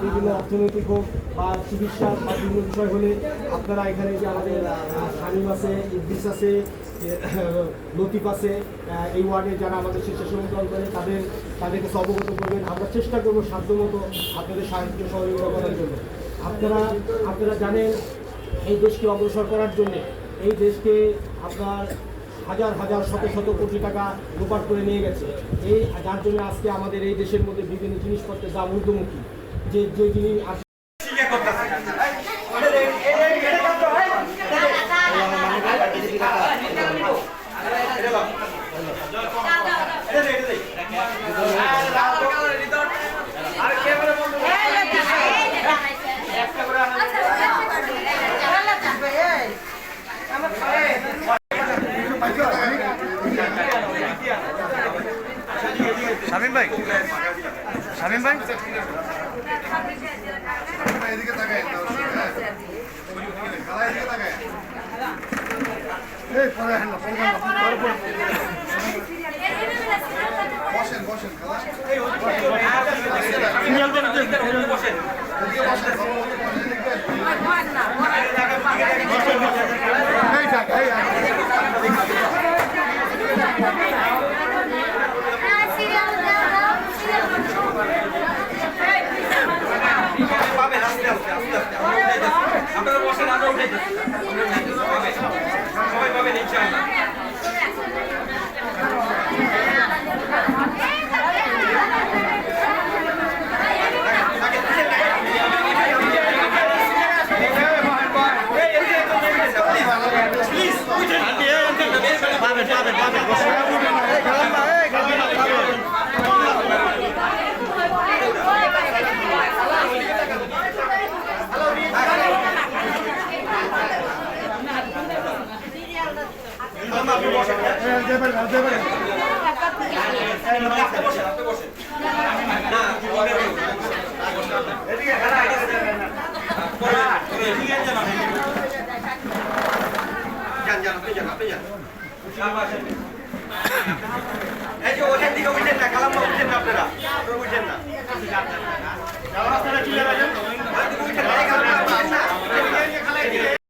বিভিন্ন অর্থনৈতিক হোক বা চিকিৎসার বা বিভিন্ন বিষয় হলে আপনারা এখানে যে আমাদের শামীম আছে, ইদ্রিস আছে, লতিফ আছে, এই ওয়ার্ডে যারা আমাদের স্বেচ্ছাসেবক দল করে তাদেরকে অবগত করবেন। আমরা চেষ্টা করবো সাধ্যমতো আপনাদের সাহায্য সহযোগিতা করার জন্য। আপনারা জানেন এই দেশকে অগ্রসর করার জন্যে এই দেশকে আপনার হাজার হাজার শত শত কোটি টাকা লোপাট করে নিয়ে গেছে। যার জন্য আজকে আমাদের এই দেশের মধ্যে বিভিন্ন জিনিসপত্রের দাম ঊর্ধ্বমুখী। যে জিনিস শামীম ভাই, শামীম ভাই এদিকে তাকায় বসেন বসেন আপনারা বসেন, আমরা উঠে সবাই পাবেন ইনশাআল্লাহ। এই যে ওখান থেকে উঠেন না, কালাম উঠেন না, আপনারা উঠেন না।